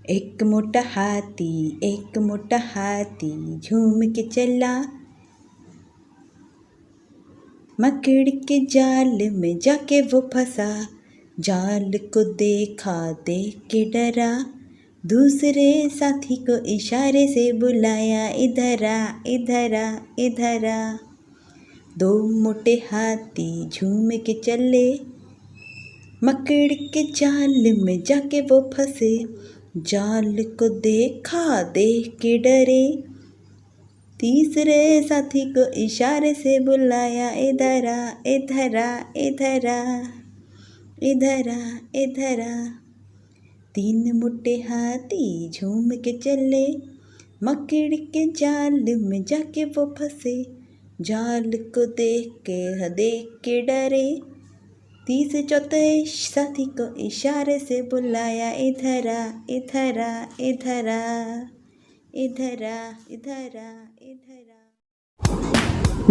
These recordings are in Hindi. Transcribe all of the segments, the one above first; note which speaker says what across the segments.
Speaker 1: एक मोटा हाथी झूम के चला, मकड़ी के जाल में जाके वो फंसा। जाल को देखा, देख के डरा, दूसरे साथी को इशारे से बुलाया, इधर आ इधर आ इधर आ। दो मोटे हाथी झूम के चले, मकड़ी के जाल में जाके वो फंसे। जाल को देखा, देख के डरे, तीसरे साथी को इशारे से बुलाया, इधर आ इधर आ इधर आ इधर आ इधर आ। तीन मोटे हाथी झूम के चले, मकड़ी के जाल में जाके वो फंसे। जाल को देख के डरे, तीसरे चौथे साथी को इशारे से बुलाया, इधर आ इधर आ इधर आ इधर आ इधर आ इधर आ।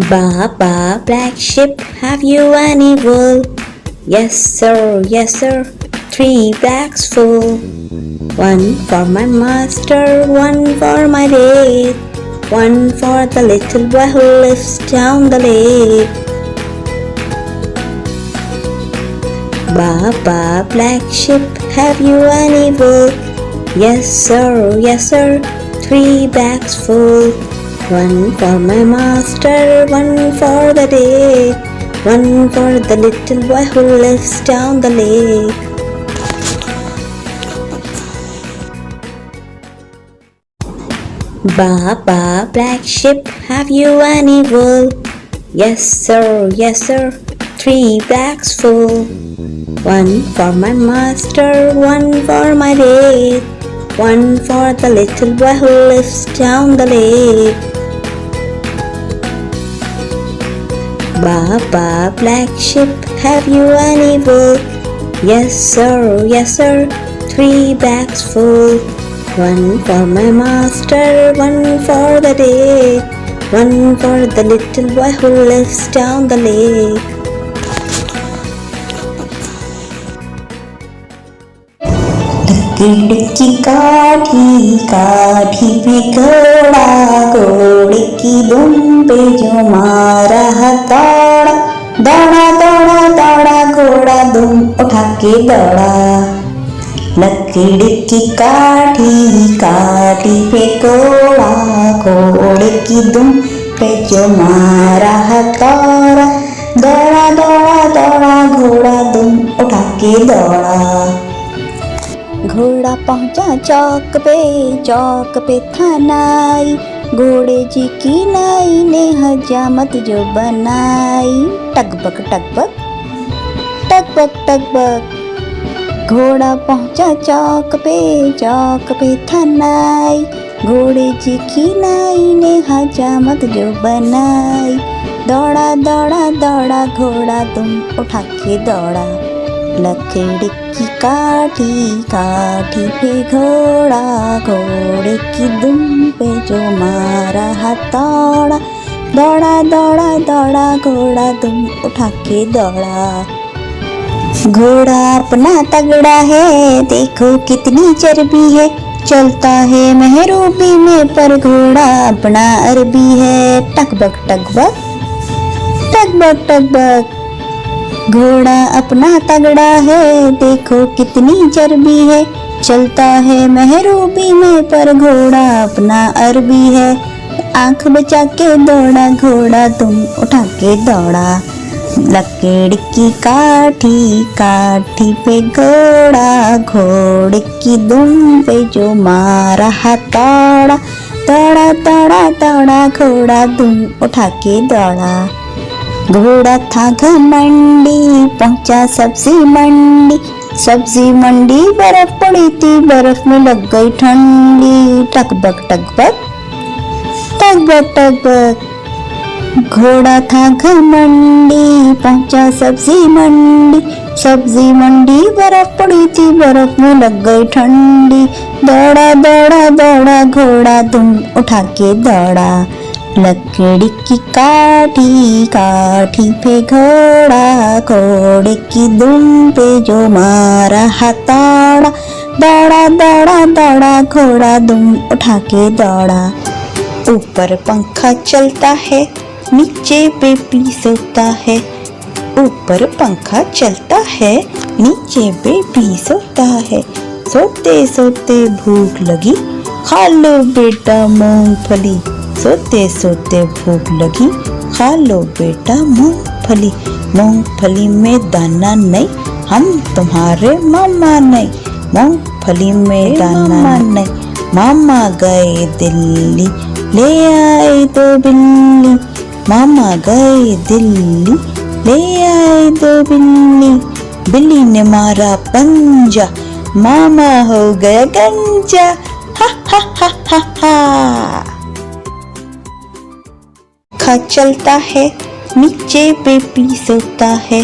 Speaker 2: Baba, black sheep, have you any wool? Yes sir, 3 bags full. 1 for my master, 1 for my dad, 1 for the little boy who lives down the lake. Baba, black sheep, have you any wool? Yes sir, 3 bags full. 1 for my master, 1 for the dad, 1 for the little boy who lives down the lake. Baba, black sheep, have you any wool? Yes sir, 3 bags full. 1 for my master, 1 for my dad, 1 for the little boy who lives down the lake. Baba, black sheep, have you any wool? Yes sir, 3 bags full. 1 for my master, 1 for the dad, 1 for the little boy who lives down the lake.
Speaker 3: गिड़की काठी पे घोड़े की दुम पे जो मारा हथौड़ा, दौड़ा घोड़ा दुम उठा के दौड़ा। लकड़ी की काठी पे घोड़े की दुम पे जो मारा हथौड़ा, दौड़ा घोड़ा दुम उठा के दौड़ा।
Speaker 2: घोड़ा पहुंचा चौक पे था नाई, घोड़े जी की नाई ने हजामत जो बनाई। टकबक घोड़ा पहुंचा चौक पे था नाई, घोड़े जी की नाई ने हजामत जो बनाई। दौड़ा घोड़ा तुम उठा के दौड़ा। लकड़ी की काठी पे घोड़े की दुम पे जो मारा हथौड़ा, दौड़ा घोड़ा दुम उठा के दौड़ा। घोड़ा अपना तगड़ा है, देखो कितनी चर्बी है, चलता है मेहरूबी में पर घोड़ा अपना अरबी है। टकबक घोड़ा अपना तगड़ा है, देखो कितनी चर्बी है, चलता है मेहरूबी में पर घोड़ा अपना अरबी है। आंख बचा के दौड़ा घोड़ा तुम उठा के दौड़ा। लकड़ी की काठी पे घोड़े की दुम पे जो मारा हथौड़ा, दौड़ा घोड़ा दुम उठा के दौड़ा। घोड़ा था घमंडी, पहुंचा सब्जी मंडी, बर्फ पड़ी थी, बर्फ में लग गई ठंडी। टकबक घोड़ा था घमंडी, पहुंचा सब्जी मंडी, बर्फ पड़ी थी, बर्फ में लग गई ठंडी। दौड़ा घोड़ा तुम उठा के दौड़ा। लकड़ी की काठी पे घोड़े की दुम पे जो मारा हथौड़ा,
Speaker 3: दौड़ा दौड़ा दौड़ा घोड़ा दुम उठा के दौड़ा। ऊपर पंखा चलता है, नीचे बेबी सोता है। ऊपर पंखा चलता है, नीचे बेबी सोता है। सोते सोते भूख लगी, खा लो बेटा मूंगफली। सोते सोते भूख लगी, खा लो बेटा मूंगफली। मूंगफली में दाना नहीं, हम तुम्हारे मामा नहीं। मूंगफली में दाना नहीं। मामा गए दिल्ली, ले आए 2 बिल्ली। मामा गए दिल्ली, ले आए 2 बिल्ली। बिल्ली ने मारा पंजा, मामा हो गया गंजा। हा हा हा हा हा। पंखा चलता है, नीचे बेबी सोता है।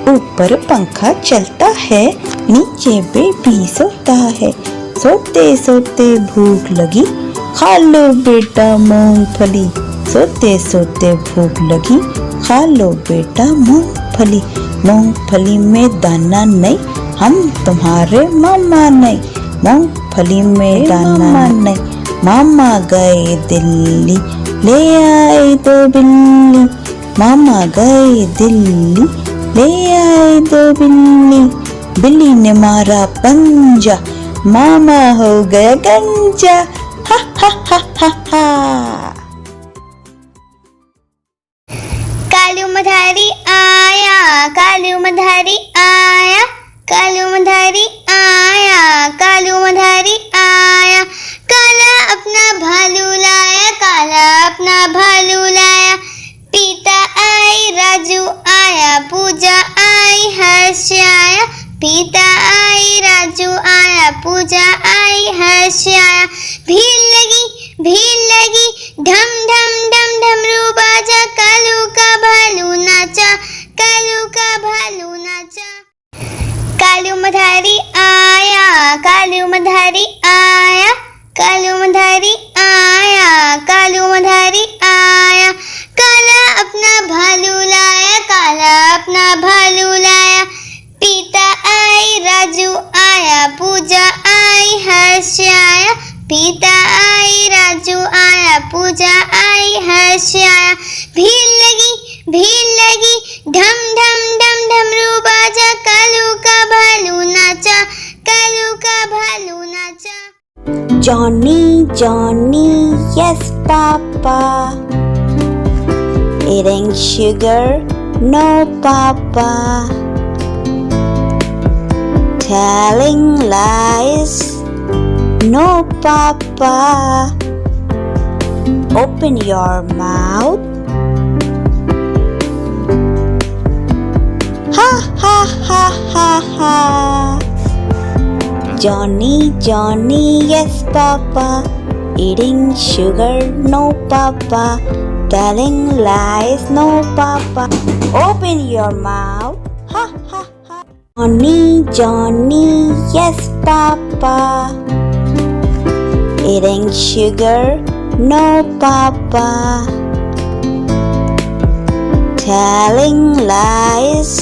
Speaker 3: ऊपर पंखा चलता है, नीचे बेबी सोता है। सोते सोते भूख लगी, खा लो बेटा मूंगफली। सोते सोते भूख लगी, खा लो बेटा मूंगफली। मूंगफली में दाना नहीं, हम तुम्हारे मामा नहीं। मूंगफली में दाना नहीं। मामा गए दिल्ली, ले आए 2 बिल्ली। मामा गए दिल्ली, ले आए 2 बिल्ली। बिल्ली ने मारा पंजा, मामा हो गया गंजा। हा हा हा हा हा।
Speaker 4: कालू मधारी आया, कालू मधारी आया, कालू मधारी आया, कालू मधारी आया। काला अपना भालू लाया, काला अपना भालू लाया। पीता आई राजू आया, पूजा आई हर्ष आया। पीता आई राजू आया, पूजा आई हर्ष आया। भीड़ लगी, ढम ढम ढम डमरू बाजा। कालू का भालू नाचा, कालू का भालू नाचा। कालू मधारी आया, कालू मधारी आया, कालू मधारी आया, कालू मधारी आया। काला अपना भालू लाया, काला अपना भालू लाया। पीता आई राजू आया, पूजा आई हर्ष आया। पीता आई राजू आया, पूजा आई हर्ष आया। भीड़ लगी, ढम ढम ढम डमरू बाजा। कालू का भालू नाचा, कालू का भालू नाचा।
Speaker 2: Johnny, Johnny, yes, Papa. Eating sugar, no, Papa. Telling lies, no, Papa. Open your mouth. Ha ha ha ha ha. Johnny, Johnny, yes, Papa. Eating sugar, no, Papa. Telling lies, no, Papa. Open your mouth. Ha ha ha. Johnny, Johnny, yes, Papa. Eating sugar, no, Papa. Telling lies,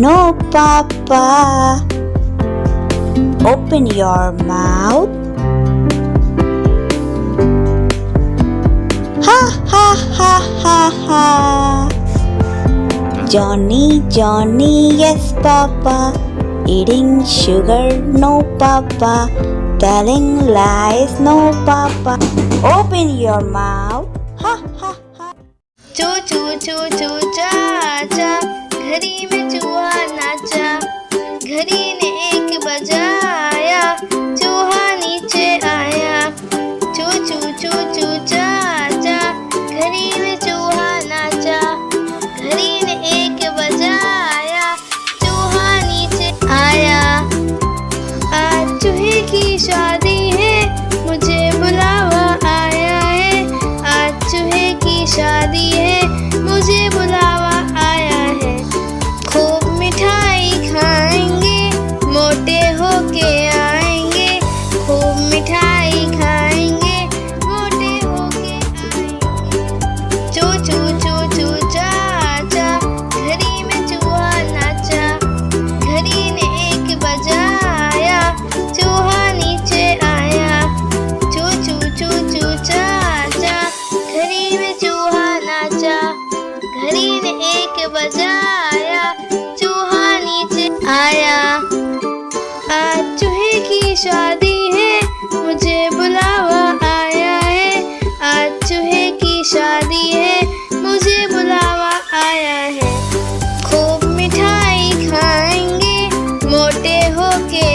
Speaker 2: no, Papa. Open your mouth. Ha ha ha ha ha. Johnny, Johnny, yes, Papa. Eating sugar, no, Papa. Telling lies, no, Papa. Open your mouth. Ha ha ha.
Speaker 4: चू चू चू चू चा चा, घड़ी में चूहा नाचा। घड़ी ने 1 बजाया, चूहा नीचे आया। चू चू चू चू चा चा, घड़ी में चूहा नाचा। घड़ी ने 1 बजाया, चूहा नीचे आया। आज चूहे की शादी है, मुझे बुलावा आया है। आज चूहे की शादी है, मुझे बुलावा आया है। में चूहा नाचा, घड़ी ने 1 बजाया, चूहा नीचे आया। आज चूहे की शादी है, मुझे बुलावा आया है। आज चूहे की शादी है, मुझे बुलावा आया है। खूब मिठाई खाएंगे, मोटे होके